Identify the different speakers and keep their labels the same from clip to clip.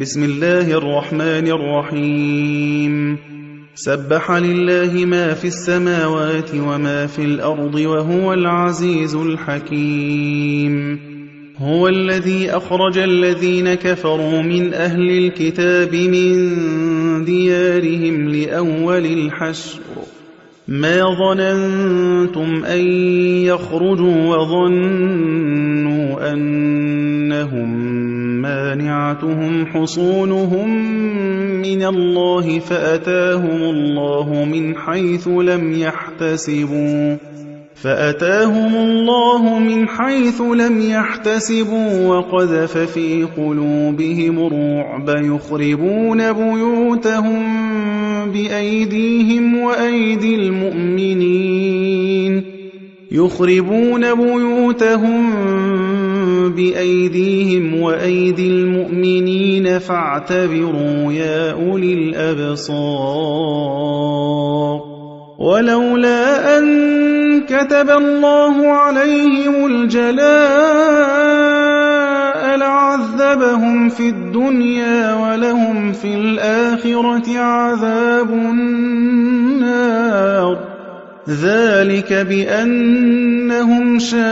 Speaker 1: بسم الله الرحمن الرحيم سبح لله ما في السماوات وما في الأرض وهو العزيز الحكيم هو الذي أخرج الذين كفروا من أهل الكتاب من ديارهم لأول الحشر ما ظننتم أن يخرجوا وظنوا أنهم مانعتهم حصونهم من الله فأتاهم الله من حيث لم يحتسبوا وقذف في قلوبهم الرعب يخربون بيوتهم بأيديهم وأيدي المؤمنين فاعتبروا يا أولي الأبصار ولولا أن كتب الله عليهم الجلاء لعذبهم في الدنيا ولهم في الآخرة عذاب النار ذلك بأنهم شاقوا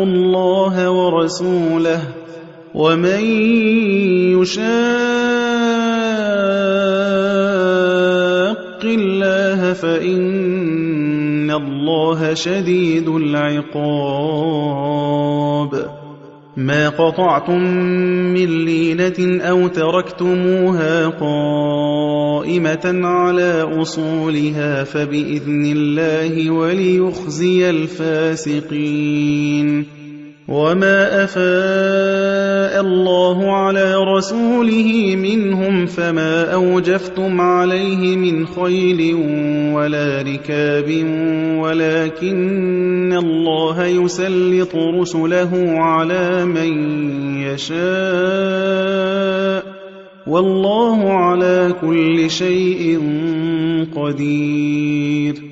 Speaker 1: الله ورسوله ومن يشاق الله فإن الله شديد العقاب ما قطعتم من لينة أو تركتموها قائمة على أصولها فبإذن الله وليخزي الفاسقين وما أفاء الله على رسوله منهم فما أوجفتم عليه من خيل ولا ركاب ولكن الله يسلط رسله على من يشاء والله على كل شيء قدير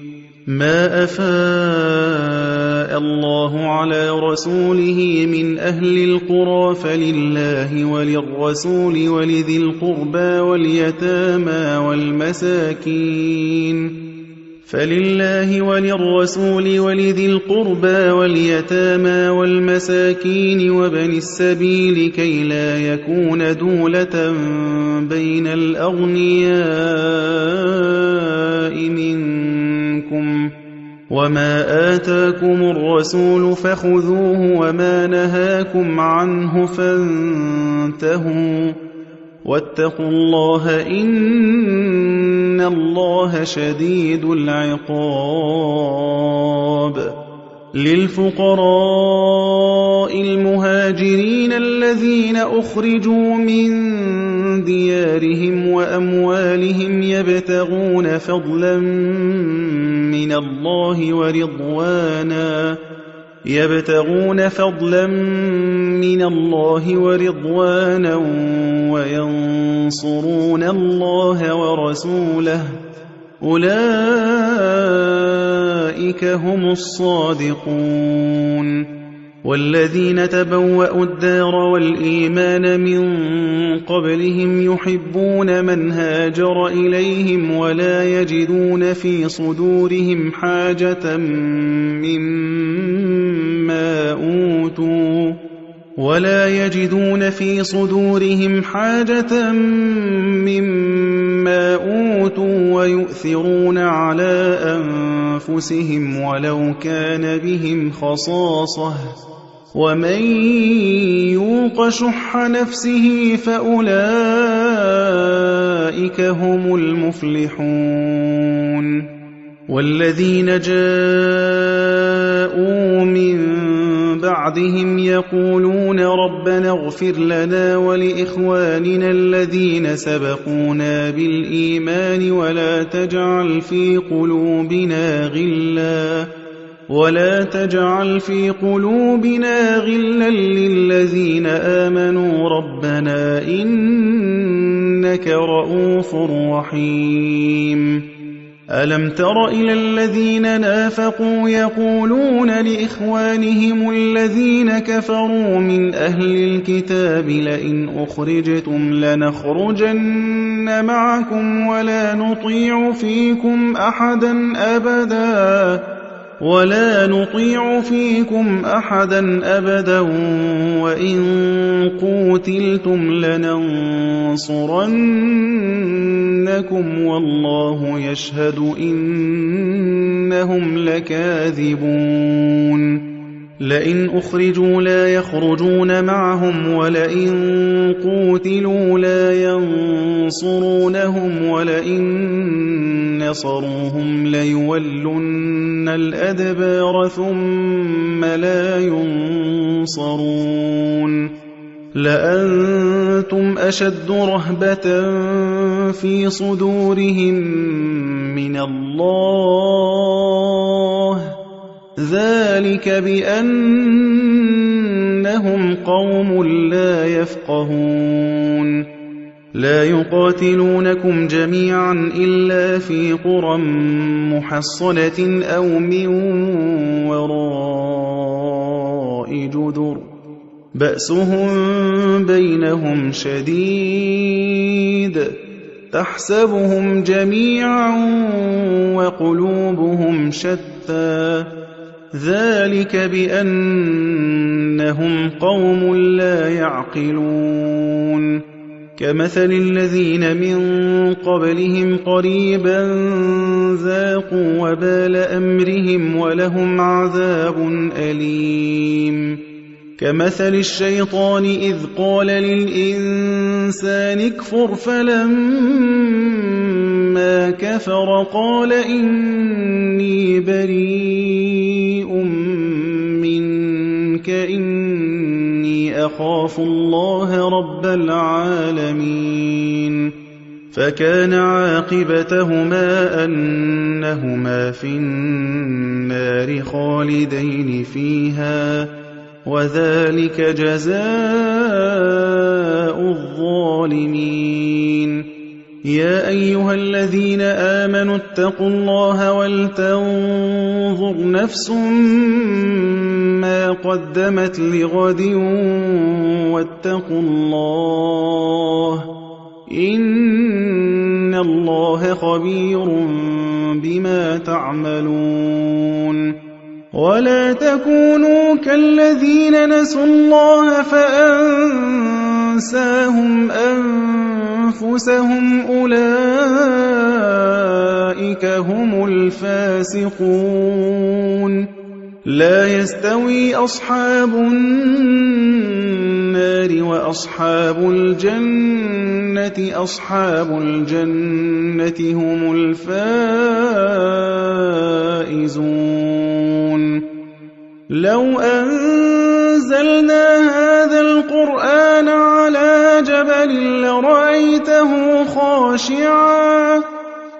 Speaker 1: ما أفاء الله على رسوله من أهل القرى فلله وللرسول ولذي القربى واليتامى والمساكين وابن السبيل كي لا يكون دولة بين الأغنياء منكم وما آتاكم الرسول فخذوه وما نهاكم عنه فانتهوا واتقوا الله إن الله شديد العقاب للفقراء المهاجرين الذين أخرجوا من ديارهم وأموالهم يبتغون فضلا من الله ورضوانا وينصرون الله ورسوله أولئك هم الصادقون والذين تبوأوا الدار والإيمان من قبلهم يحبون من هاجر إليهم ولا يجدون في صدورهم حاجة مما أوتوا ويؤثرون على أنفسهم ولو كان بهم خصاصة ومن يوق شح نفسه فأولئك هم المفلحون والذين جاءوا من بعدهم يقولون ربنا اغفر لنا ولإخواننا الذين سبقونا بالإيمان ولا تجعل في قلوبنا غلا للذين آمنوا ربنا إنك رؤوف رحيم ألم تر إلى الذين نافقوا يقولون لإخوانهم الذين كفروا من أهل الكتاب لئن أخرجتم لنخرجن معكم ولا نطيع فيكم أحدا أبدا وإن قوتلتم لننصرنكم والله يشهد إنهم لكاذبون لئن أخرجوا لا يخرجون معهم ولئن قوتلوا لا ينصرونهم ولئن نصروهم ليولن الأدبار ثم لا ينصرون لأنتم أشد رهبة في صدورهم من الله ذلك بأنهم قوم لا يفقهون لا يقاتلونكم جميعا إلا في قرى محصنة أو من وراء جدر بأسهم بينهم شديد تحسبهم جميعا وقلوبهم شتى ذلك بأنهم قوم لا يعقلون كمثل الذين من قبلهم قريبا ذاقوا وبال أمرهم ولهم عذاب أليم كمثل الشيطان إذ قال للإنسان اكفر فلما كفر قال إني بريء منك إني أخاف الله رب العالمين فكان عاقبتهما أنهما في النار خالدين فيها وذلك جزاء الظالمين يا أيها الذين آمنوا اتقوا الله ولتنظر نفس ما قدمت لغد واتقوا الله إن الله خبير بما تعملون ولا تكونوا كالذين نسوا الله فأنساهم أنفسهم أولئك هم الفاسقون لا يستوي أصحاب النار وأصحاب الجنة أصحاب الجنة هم الفائزون لو أنزلنا هذا القرآن على جبل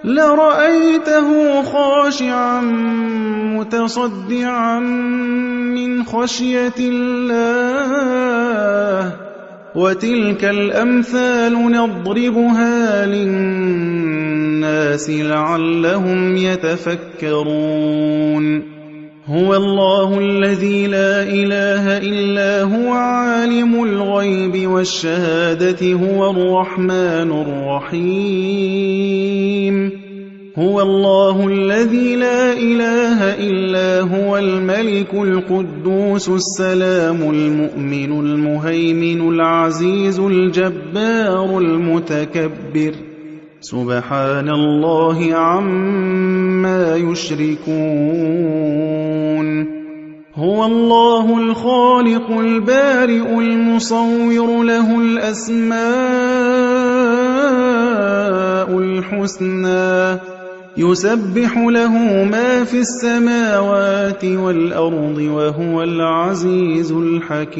Speaker 1: لرأيته خاشعا متصدعا من خشية الله وتلك الأمثال نضربها للناس لعلهم يتفكرون هو الله الذي لا إله إلا هو عالم الغيب والشهادة هو الرحمن الرحيم هو الله الذي لا إله إلا هو الملك القدوس السلام المؤمن المهيمن العزيز الجبار المتكبر سبحان الله عما يشركون هو الله الخالق البارئ المصور له الأسماء الحسنى يسبح له ما في السماوات والأرض وهو العزيز الحكيم